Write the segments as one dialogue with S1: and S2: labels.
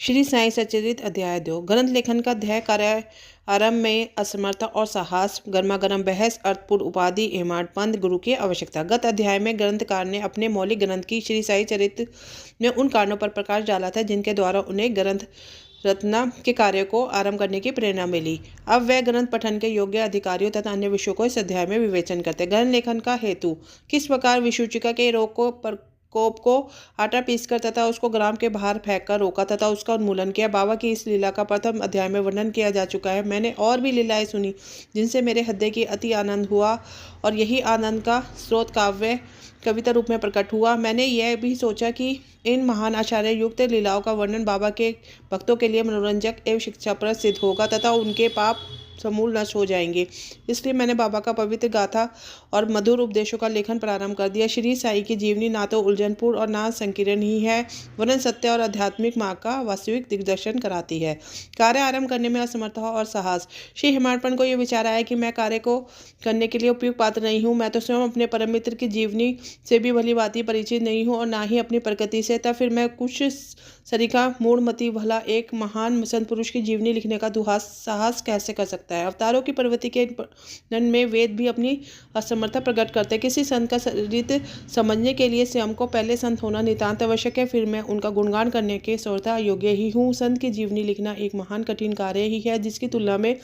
S1: श्री साईं सच्चरित्र अध्याय 2। ग्रंथ लेखन का ध्येय कार्य आरंभ में असमर्थता और साहस, गर्मागर्म बहस, अर्थपूर्ण उपाधि, हेमाडपंथ, गुरु की आवश्यकता। गत अध्याय में ग्रंथकार ने अपने मौलिक ग्रंथ की श्री साई चरित्र में उन कारणों पर प्रकाश डाला था जिनके द्वारा उन्हें ग्रंथ रचना के कार्य को आरंभ करने की प्रेरणा मिली। अब वह ग्रंथ पठन के योग्य अधिकारियों तथा अन्य विषयों को इस अध्याय में विवेचन करते। ग्रंथ लेखन का हेतु। किस प्रकार विसूचिका के रोग को कोप को आटा पीसकर तथा उसको ग्राम के बाहर फेंककर रोका तथा उसका उन्मूलन किया। बाबा की इस लीला का प्रथम अध्याय में वर्णन किया जा चुका है। मैंने और भी लीलाएं सुनी जिनसे मेरे हृदय की अति आनंद हुआ और यही आनंद का स्रोत काव्य कविता रूप में प्रकट हुआ। मैंने यह भी सोचा कि इन महान आचार्य युक्त लीलाओं का वर्णन बाबा के भक्तों के लिए मनोरंजक एवं शिक्षाप्रद सिद्ध होगा तथा उनके पाप समूल नष्ट हो जाएंगे। इसलिए मैंने बाबा का पवित्र गाथा और मधुर उपदेशों का लेखन प्रारंभ कर दिया। श्री साई की जीवनी ना तो उलझनपूर्ण और ना संकीर्ण ही है, वरन सत्य और आध्यात्मिक मार्ग का वास्तविक दिग्दर्शन कराती है। कार्य आरंभ करने में असमर्थता और साहस। श्री हेमाडपंथ को यह विचार आया कि मैं कार्य को करने के लिए उपयुक्त पात्र नहीं हूँ। मैं तो स्वयं अपने परम मित्र की जीवनी से भी भली भांति परिचित नहीं हूँ और ना ही अपनी प्रकृति से। तब फिर मैं कुछ सरीका मूढ़मती भला एक महान संत पुरुष की जीवनी लिखने का साहस कैसे कर सकता है। अवतारों की प्रवृत्ति के वर्णन में वेद भी अपनी असमर्थता प्रकट करते हैं। किसी संत का चरित्र समझने के लिए स्वयं को पहले संत होना नितांत आवश्यक है, फिर मैं उनका गुणगान करने के सर्वथा योग्य ही हूँ। संत की जीवनी लिखना एक महान कठिन कार्य ही है जिसकी तुलना में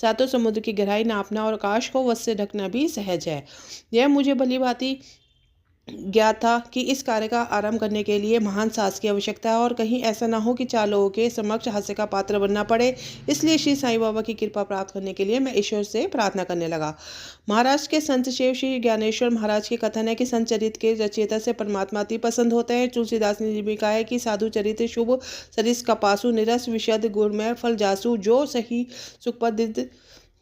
S1: सातों समुद्र की गहराई नापना और आकाश को वश से ढकना भी सहज है। यह मुझे भली भांति ज्ञात था कि इस कार्य का आरंभ करने के लिए महान साहस की आवश्यकता है और कहीं ऐसा ना हो कि चार लोगों के समक्ष हास्य का पात्र बनना पड़े। इसलिए श्री साईं बाबा की कृपा प्राप्त करने के लिए मैं ईश्वर से प्रार्थना करने लगा। महाराष्ट्र के संत शिव श्री ज्ञानेश्वर महाराज के कथन है कि संत चरित्र के रचयिता से परमात्मा अति पसंद होते हैं। तुलसीदास ने भी कहा है कि साधु चरित्र शुभ सरिस कपासु निरस विशद गुणमय फल जासु जो सही सुखपद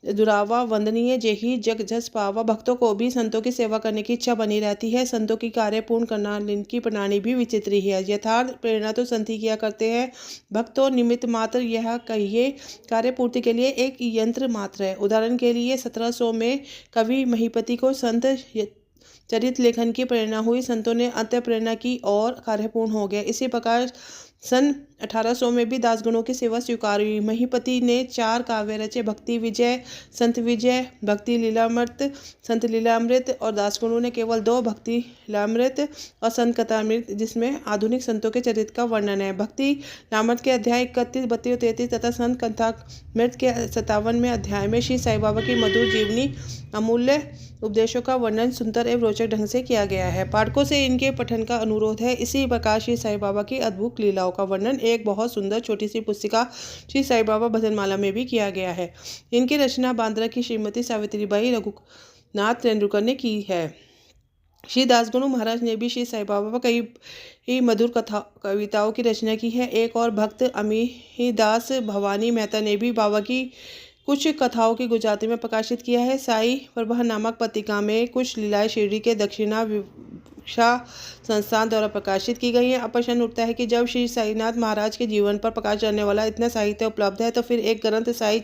S1: दुरावा वंदनीय जेही जग जस पावा। भक्तों को भी संतों की सेवा करने की इच्छा बनी रहती है। संतों की कार्य पूर्ण करना इनकी प्रणाली भी विचित्र ही है। यथार्थ प्रेरणा तो संत ही किया करते हैं, भक्तों निमित्त मात्र। यह कहिए कार्य पूर्ति के लिए एक यंत्र मात्र है। उदाहरण के लिए 1700 में कवि महीपति को संत चरित्र लेखन की प्रेरणा हुई। संतों ने अंत प्रेरणा की और कार्य पूर्ण हो गया। इसी प्रकार सन 1800 में भी दासगणों की सेवा स्वीकार हुई। महीपति ने 4 काव्य रचे, भक्ति विजय, संत विजय, भक्ति लीलामृत, संत लीलामृत, और दासगणों ने केवल 2, भक्ति लीलामृत और संत कथामृत, जिसमें आधुनिक संतों के चरित्र का वर्णन है। भक्ति लीलामृत के अध्याय 31, 32 और 33 तथा संत कथामृत के 57वें अध्याय में श्री साईं बाबा की मधुर जीवनी अमूल्य उपदेशों का वर्णन सुंदर एवं रोचक ढंग से किया गया है। पाठकों से इनके पठन का अनुरोध है। इसी प्रकार श्री साईं बाबा की अद्भुत लीलाओं का वर्णन एक बहुत सुंदर छोटी सी पुस्तिका श्री साईं बाबा भजनमाला में भी किया गया है। इनकी रचना बांद्रा की श्रीमती सावित्रीबाई रघुनाथ तेंदुलकर ने की है। श्री दासगणु महाराज ने भी श्री साईं बाबा पर कई मधुर कविताओं की रचना की है। एक और भक्त अमीदास भवानी मेहता ने भी बाबा की कुछ कथाओं की गुजराती में प्रकाशित किया है। साई प्रभा नामक पत्रिका में कुछ लीलाएं शिरडी के दक्षिणा विवक्षा संस्थान द्वारा प्रकाशित की गई हैं। अब प्रश्न उठता है कि जब श्री साईनाथ महाराज के जीवन पर प्रकाश डालने वाला इतना साहित्य उपलब्ध है तो फिर एक ग्रंथ साई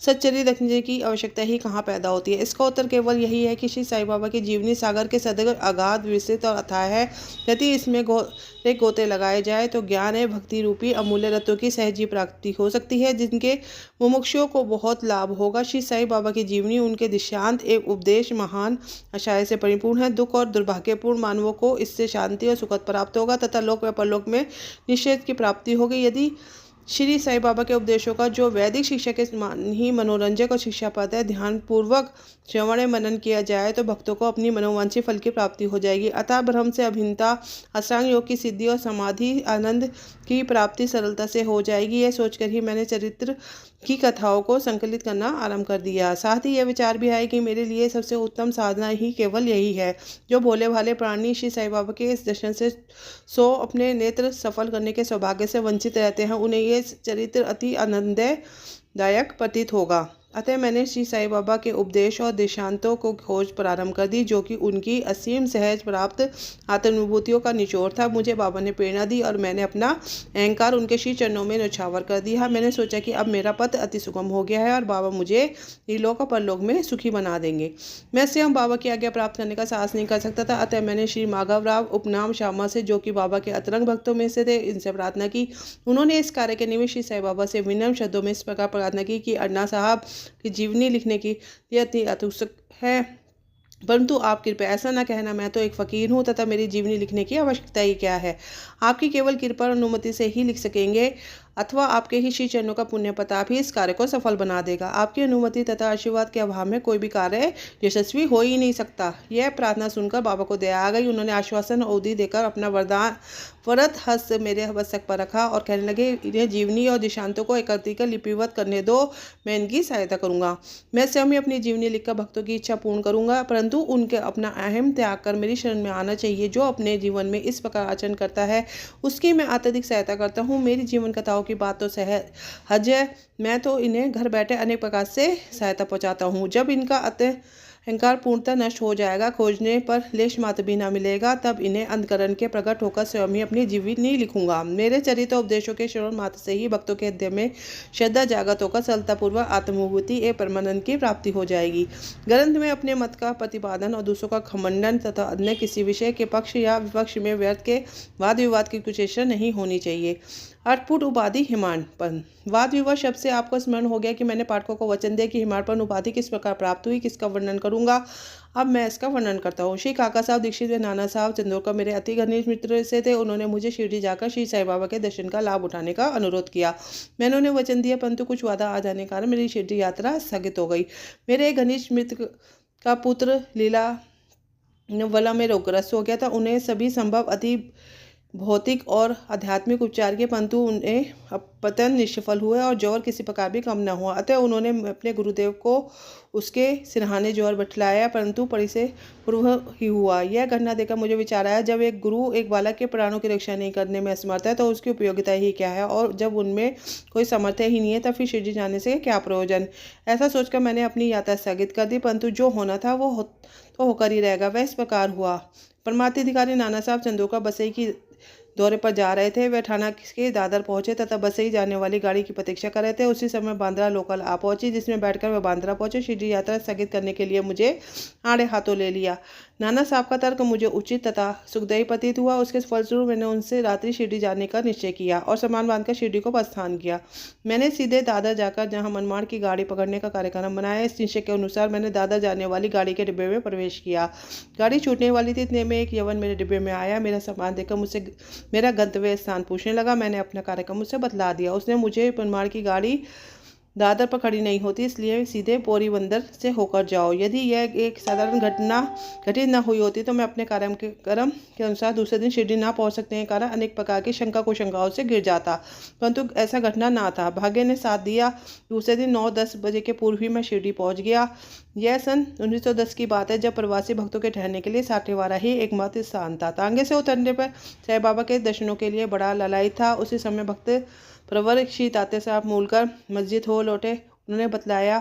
S1: सच्चरित्र रखने की आवश्यकता ही कहाँ पैदा होती है। इसका उत्तर केवल यही है कि श्री साईं बाबा की जीवनी सागर के सदगर अगाध विस्तृत और अथाह है। यदि इसमें गोते लगाए जाए तो ज्ञान एवं भक्ति रूपी अमूल्य रत्नों की सहजी प्राप्ति हो सकती है जिनके मुमुक्षुओं को बहुत लाभ होगा। श्री साईं बाबा की जीवनी उनके दृष्टांत एवं उपदेश महान आशय से परिपूर्ण है। दुख और दुर्भाग्यपूर्ण मानवों को इससे शांति और सुख प्राप्त होगा तथा लोक व परलोक में निश्चय की प्राप्ति होगी। यदि श्री साईं बाबा के उपदेशों का जो वैदिक शिक्षा के समान ही मनोरंजक और शिक्षाप्रद है ध्यान पूर्वक श्रवण मनन किया जाए तो भक्तों को अपनी मनोवांछित फल की प्राप्ति हो जाएगी। अतः ब्रह्म से अभिन्नता, अष्टांग योग की सिद्धि और समाधि आनंद की प्राप्ति सरलता से हो जाएगी। यह सोचकर ही मैंने चरित्र की कथाओं को संकलित करना आरंभ कर दिया। साथ ही यह विचार भी आया कि मेरे लिए सबसे उत्तम साधना ही केवल यही है। जो भोले भाले प्राणी श्री साईं बाबा के इस दर्शन से अपने नेत्र सफल करने के सौभाग्य से वंचित रहते हैं, उन्हें यह चरित्र अति आनंददायक प्रतीत होगा। अतः मैंने श्री साईं बाबा के उपदेश और दिशांतों को खोज प्रारंभ कर दी, जो कि उनकी असीम सहज प्राप्त आत्मानुभूतियों का निचोड़ था। मुझे बाबा ने प्रेरणा दी और मैंने अपना अहंकार उनके श्री चरणों में न्यौछावर कर दिया। मैंने सोचा कि अब मेरा पथ अति सुगम हो गया है और बाबा मुझे इहलोक और परलोक में सुखी बना देंगे। मैं स्वयं बाबा की आज्ञा प्राप्त करने का साहस नहीं कर सकता था। अतः मैंने श्री माघवराव उपनाम श्यामा से, जो कि बाबा के अतरंग भक्तों में से थे, इनसे प्रार्थना की। उन्होंने इस कार्य के निमित्त श्री साईं बाबा से विनम्र शब्दों में इस प्रकार प्रार्थना की कि अन्ना साहब की जीवनी लिखने की यह अति अत्युत्सुक है, परंतु आप कृपया ऐसा न कहना। मैं तो एक फ़कीर हूँ तथा मेरी जीवनी लिखने की आवश्यकता ही क्या है। आपकी केवल कृपा और अनुमति से ही लिख सकेंगे, अथवा आपके ही श्री चरणों का पुण्य प्रताप ही इस कार्य को सफल बना देगा। आपकी अनुमति तथा आशीर्वाद के अभाव में कोई भी कार्य यशस्वी हो ही नहीं सकता। यह प्रार्थना सुनकर बाबा को दया आ गई। उन्होंने आश्वासन अवधि देकर अपना वरद हस्त मेरे मस्तक पर रखा और कहने लगे, इन्हें जीवनी और दिशांतों को एकत्रित कर लिपिबद्ध करने दो, मैं इनकी सहायता करूंगा। मैं स्वयं ही अपनी जीवनी लिखकर भक्तों की इच्छा पूर्ण करूंगा, परंतु उनके अपना अहम त्याग कर मेरी शरण में आना चाहिए। जो अपने जीवन में इस प्रकार आचरण करता है उसकी मैं अत्यधिक सहायता करता हूँ। मेरी जीवन कथाओं की बात तो सहज है, मैं तो इन्हें घर बैठे अनेक प्रकार से सहायता पहुँचाता हूँ। जब इनका अहंकार पूर्णतः नष्ट हो जाएगा, खोजने पर लेश मात्र भी न मिलेगा, तब इन्हें अंतकरण के प्रकट होकर स्वयं ही अपनी जीवनी लिखूंगा। मेरे चरित्र उपदेशों के श्रवण मात्र से ही भक्तों के हृदय में श्रद्धा जागत होकर सरलतापूर्वक आत्मानुभूति एवं परमानंद की प्राप्ति हो जाएगी। ग्रंथ में अपने मत का प्रतिपादन और दूसरों का खंडन तथा अन्य किसी विषय के पक्ष या विपक्ष में व्यर्थ के वाद विवाद की कुचेष्टा नहीं होनी चाहिए। अटपुट उपाधि हिमाड़पन। वाद विवाद शब्द से आपको स्मरण हो गया कि मैंने पाठकों को वचन दिया कि हिमाड़पन उपाधि किस प्रकार प्राप्त हुई, किसका वर्णन करूंगा। अब मैं इसका वर्णन करता हूँ। श्री काका साहब दीक्षित व नाना साहब चंदोरकर मेरे अति घनिष्ठ मित्र से थे। उन्होंने मुझे शिरडी जाकर श्री साईं बाबा के दर्शन का लाभ उठाने का अनुरोध किया। मैंने उन्हें वचन दिया, परंतु कुछ बाधा आ जाने के कारण मेरी शिरडी यात्रा स्थगित हो गई। मेरे एक घनिष्ठ मित्र का पुत्र लीला वला में रोगग्रस्त हो गया था। उन्हें सभी संभव अति भौतिक और आध्यात्मिक उपचार के, परंतु उन्हें पतन निष्फल हुए और ज्वर किसी प्रकार भी कम न हुआ। अतः उन्होंने अपने गुरुदेव को उसके सिरहाने ज्वर बतलाया, परंतु परिसे पूर्व ही हुआ। यह घटना देखकर मुझे विचार आया, जब एक गुरु एक बालक के प्राणों की रक्षा नहीं करने में असमर्थ है तो उसकी उपयोगिता ही क्या है, और जब उनमें कोई सामर्थ्य ही नहीं है तब फिर शिरडी जाने से क्या प्रयोजन। ऐसा सोचकर मैंने अपनी यात्रा स्थगित कर दी, परंतु जो होना था वो तो होकर ही रहेगा। वह इस प्रकार हुआ। परमाधिकारी नाना साहब चंदोरकर बसई की दौरे पर जा रहे थे। वे ठाणा के दादर पहुंचे तथा बसई जाने वाली गाड़ी की प्रतीक्षा कर रहे थे। उसी समय बांद्रा लोकल आ पहुंची, जिसमें बैठकर वे बांद्रा पहुंचे। शिरडी यात्रा स्थगित करने के लिए मुझे आड़े हाथों ले लिया। नाना साहब का तर्क मुझे उचित तथा सुखदायी प्रतीत हुआ। उसके फलस्वरूप मैंने उनसे रात्रि शिरडी जाने का निश्चय किया और सामान बांधकर शिरडी को प्रस्थान किया। मैंने सीधे दादर जाकर जहाँ मनमाड़ की गाड़ी पकड़ने का कार्यक्रम बनाया। इस निश्चय के अनुसार मैंने दादर जाने वाली गाड़ी के डिब्बे में प्रवेश किया। गाड़ी छूटने वाली थी, इतने में एक यवन मेरे डिब्बे में आया। मेरा सामान देखकर मुझसे मेरा गंतव्य स्थान पूछने लगा। मैंने अपना कार्यक्रम उससे बतला दिया। उसने मुझे मनमाड़ की गाड़ी दादर पर खड़ी नहीं होती, इसलिए सीधे पोरबंदर से होकर जाओ। यदि यह एक साधारण घटना घटित न हुई होती तो मैं अपने क्रम के अनुसार दूसरे दिन शिरडी ना पहुंच सकने के कारण अनेक प्रकार की शंका कुशंकाओं से गिर जाता, परंतु ऐसा घटना ना था। भाग्य ने साथ दिया। दूसरे दिन 9-10 बजे के पूर्व ही मैं शिरडी पहुंच गया। यह सन 1910 की बात है, जब प्रवासी भक्तों के ठहरने के लिए साठेवाड़ा ही एकमात्र स्थान था। तांगे से उतरने पर साईं बाबा के दर्शनों के लिए बड़ा लालायित था। उसी समय भक्त प्रवर श्री ताते साहब मूलकर मस्जिद हो लौटे। उन्होंने बतलाया,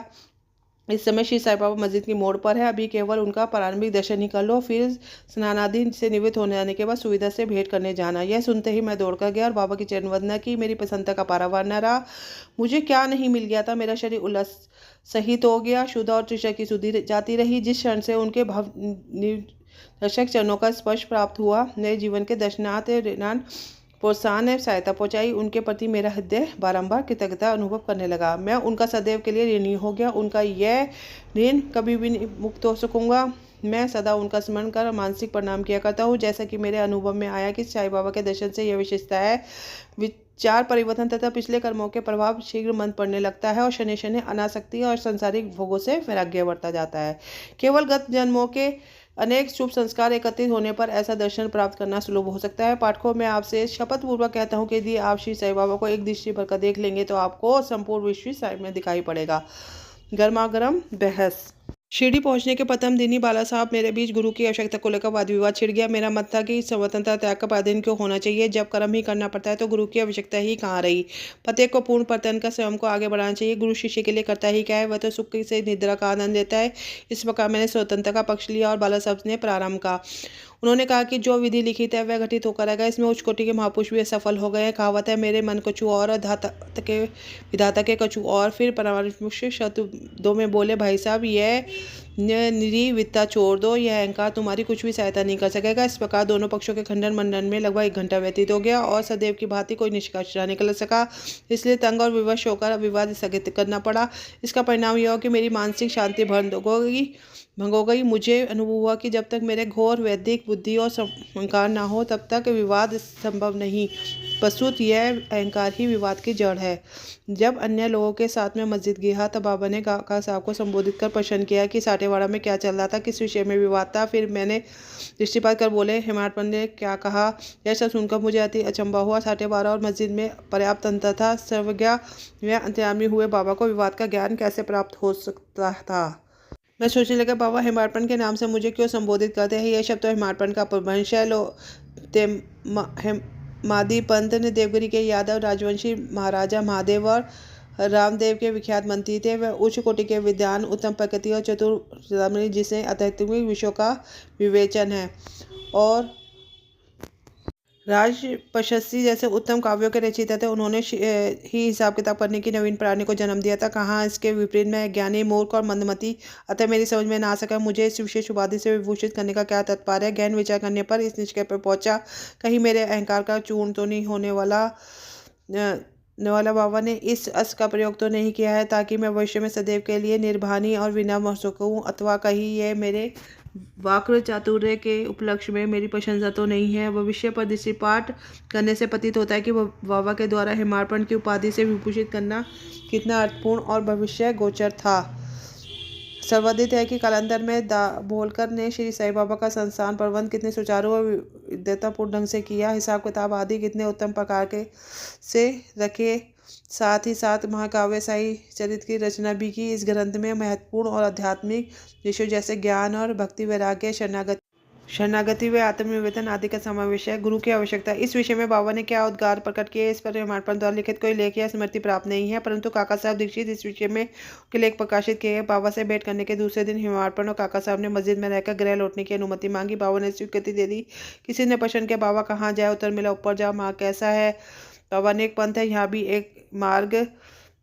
S1: इस समय श्री साईं बाबा मस्जिद की मोड़ पर है, अभी केवल उनका प्रारंभिक दर्शन ही कर लो, फिर स्नानादि से निवृत्त होने जाने के बाद सुविधा से भेंट करने जाना। यह सुनते ही मैं दौड़कर गया और बाबा की चरण वंदना की। मेरी प्रसन्नता का पारावार न रहा। मुझे क्या नहीं मिल गया था। मेरा शरीर उल्लास सहित हो गया। शुद्ध और तृषा की सुधि जाती रही। जिस क्षण से उनके भव दर्शक चरणों का स्पर्श प्राप्त हुआ, मेरे जीवन के दर्शनार्थ ऋणान प्रोत्साहन एवं सहायता पहुंचाई। उनके प्रति मेरा हृदय बारंबार कृतज्ञता अनुभव करने लगा। मैं उनका सदैव के लिए ऋणी हो गया। उनका यह ऋण कभी भी मुक्त हो सकूंगा। मैं सदा उनका स्मरण कर मानसिक प्रणाम किया करता हूँ। जैसा कि मेरे अनुभव में आया कि साईं बाबा के दर्शन से यह विशेषता है, विचार परिवर्तन तथा पिछले कर्मों के प्रभाव शीघ्र मन पड़ने लगता है और शनि शनि अनासक्ति और सांसारिक भोगों से वैराग्य बढ़ता जाता है। केवल गत जन्मों के अनेक शुभ संस्कार एकत्रित होने पर ऐसा दर्शन प्राप्त करना सुलभ हो सकता है। पाठकों में आपसे शपथ पूर्वक कहता हूँ कि यदि आप श्री साईं बाबा को एक दृष्टि भर कर देख लेंगे तो आपको संपूर्ण विश्व साईं में दिखाई पड़ेगा। गर्मा गर्म बहस। शिरडी पहुंचने के प्रथम दिन ही बाला साहब मेरे बीच गुरु की आवश्यकता को लेकर वाद विवाद छिड़ गया। मेरा मत था कि स्वतंत्रता त्याग का पायदान क्यों होना चाहिए। जब कर्म ही करना पड़ता है तो गुरु की आवश्यकता ही कहाँ रही। प्रत्येक को पूर्ण पतन का स्वयं को आगे बढ़ाना चाहिए। गुरु शिष्य के लिए करता ही क्या है, वह तो सुख से निद्रा का आनंद लेता है। इस प्रकार मैंने स्वतंत्रता का पक्ष लिया और बाला साहब ने प्रारंभ का। उन्होंने कहा कि जो विधि लिखित है वह घटित होकर आएगा। इसमें उच्च कोटि के महापुरुष भी असफल हो गए हैं। कहावत है, मेरे मन कछु और विधाता के कछु और। फिर परामर्श शब्दों में बोले, भाई साहब यह निरी वित्ता छोड़ दो, यह अहंकार तुम्हारी कुछ भी सहायता नहीं कर सकेगा। इस प्रकार दोनों पक्षों के खंडन मंडन में लगभग 1 घंटा व्यतीत हो गया और सदैव की भांति कोई निष्कर्ष न निकल सका। इसलिए तंग और विवश होकर विवाद स्थगित करना पड़ा। इसका परिणाम यह हो कि मेरी मानसिक शांति भंग हो गई। मुझे अनुभव हुआ कि जब तक मेरे घोर वैदिक बुद्धि और अहंकार न हो तब तक विवाद संभव नहीं। प्रस्तुत यह अहंकार ही विवाद की जड़ है। जब अन्य लोगों के साथ में मस्जिद गया तब बाबा ने काका साहब को संबोधित कर प्रश्न किया कि साटेवाड़ा में क्या चल रहा था, किस विषय में विवाद था। फिर मैंने दृष्टिपात कर बोले, हेमाड पंडित ने क्या कहा। यह सब सुनकर मुझे अति अचंभा हुआ। साटेवाड़ा और मस्जिद में पर्याप्त अंतर था। सर्वज्ञ व अंतर्यामी हुए बाबा को विवाद का ज्ञान कैसे प्राप्त हो सकता था। मैं सोचने लगा, बाबा हेमाडपंत के नाम से मुझे क्यों संबोधित करते हैं। यह शब्द तो हेमाडपंत का अपभ्रंश है। मादी पंत ने देवगिरी के यादव राजवंशी महाराजा महादेव और रामदेव के विख्यात मंत्री थे। वह उच्च कोटि के विद्वान, उत्तम प्रकृति और चतुर, जिसे आध्यात्मिक विषयों का विवेचन है, और राज प्रशस्ति जैसे उत्तम काव्यों के रचयिता थे। उन्होंने ही हिसाब किताब करने की नवीन प्रणाली को जन्म दिया था। कहाँ इसके विपरीत में ज्ञानी, मूर्ख और मंदमती। अतः मेरी समझ में ना सका मुझे इस विशेष उपाधि से विभूषित करने का क्या तात्पर्य है। गहन विचार करने पर इस निष्कर्ष पर पहुंचा, कहीं मेरे अहंकार का चूर्ण तो नहीं होने वाला। बाबा ने इस अस का प्रयोग तो नहीं किया है ताकि मैं भविष्य में सदैव के लिए निर्भानी और विनम्र हो सकूं, अथवा कहीं यह मेरे वाक् चातुर्य के उपलक्ष्य में मेरी प्रशंसा तो नहीं है। भविष्य पर दृष्टिपात करने से प्रतीत होता है कि बाबा के द्वारा हेमाडपंत की उपाधि से विभूषित करना कितना अर्थपूर्ण और भविष्य गोचर था। सर्वाधिक है कि कालांतर में भोलकर ने श्री साईं बाबा का संस्थान प्रबंध कितने सुचारू और विद्वतापूर्ण ढंग से किया। हिसाब किताब आदि कितने उत्तम प्रकार के से रखे। साथ ही साथ महाकाव्य साई चरित्र की रचना भी की। इस ग्रंथ में महत्वपूर्ण और आध्यात्मिक विषयों जैसे ज्ञान और भक्ति, वैराग्य, शरणागति व आत्मनिवेदन आदि का समावेश है। गुरु की आवश्यकता, इस विषय में बाबा ने क्या उद्गार प्रकट किए, इस पर हेमाडपंत द्वारा लिखित कोई लेख या स्मृति प्राप्त नहीं है, परंतु काका साहब दीक्षित इस विषय में के लेख प्रकाशित किए हैं। बाबा से भेंट करने के दूसरे दिन हेमाडपंत और काका साहब ने मस्जिद में रहकर गृह लौटने की अनुमति मांगी। बाबा ने स्वीकृति दे दी। किसी ने प्रश्न किया, बाबा कहाँ जाए। उत्तर मिला, ऊपर जाओ, मार्ग कैसा है। बाबा ने एक पंथ है, यहाँ भी एक मार्ग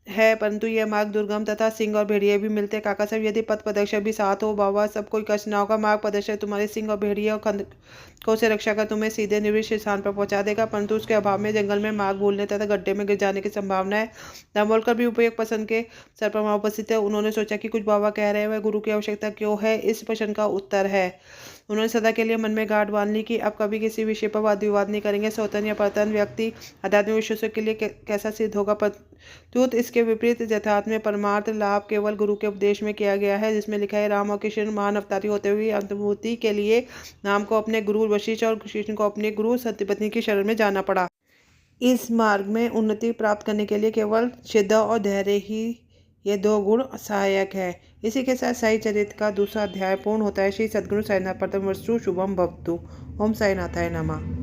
S1: है, परंतु यह मार्ग दुर्गम तथा सिंह और भेड़िए भी मिलते। काका साहब, यदि पथ प्रदर्शक भी साथ हो बाबा, सब कोई कष्ट ना होगा। मार्ग प्रदर्शक तुम्हारे सिंह और भेड़िए और खंडकों से रक्षा कर तुम्हें सीधे निर्दिष्ट स्थान पर पहुंचा देगा, परंतु उसके अभाव में जंगल में मार्ग भूलने तथा गड्ढे में गिर जाने की संभावना है। दामोलकर भी उपयोग पसंद के सर पर उपस्थित है। उन्होंने सोचा कि कुछ बाबा कह रहे हैं, वह गुरु की आवश्यकता क्यों है। इस प्रश्न का उत्तर है, उन्होंने सदा के लिए मन में गांठ बांध ली कि अब कभी किसी विषय पर वाद विवाद नहीं करेंगे। स्वतंत्र या परतन व्यक्ति आध्यात्मिक विश्वासों के लिए कैसा सिद्ध होगा। प्रत्युत इसके विपरीत यथार्थ में परमार्थ लाभ केवल गुरु के उपदेश में किया गया है, जिसमें लिखा है, राम और कृष्ण महान अवतारी होते हुए अनुभूति के लिए राम को अपने गुरु वशिष्ठ और कृष्ण को अपने गुरु सत्यपत्नी की शरण में जाना पड़ा। इस मार्ग में उन्नति प्राप्त करने के लिए केवल श्रद्धा और धैर्य ही, ये 2 गुण सहायक है। इसी के साथ साई चरित्र का दूसरा अध्याय पूर्ण होता है। श्री सद्गुरु साईनाथ प्रथम वस्तु शुभम भवतु। ओम साईनाथाय नमः।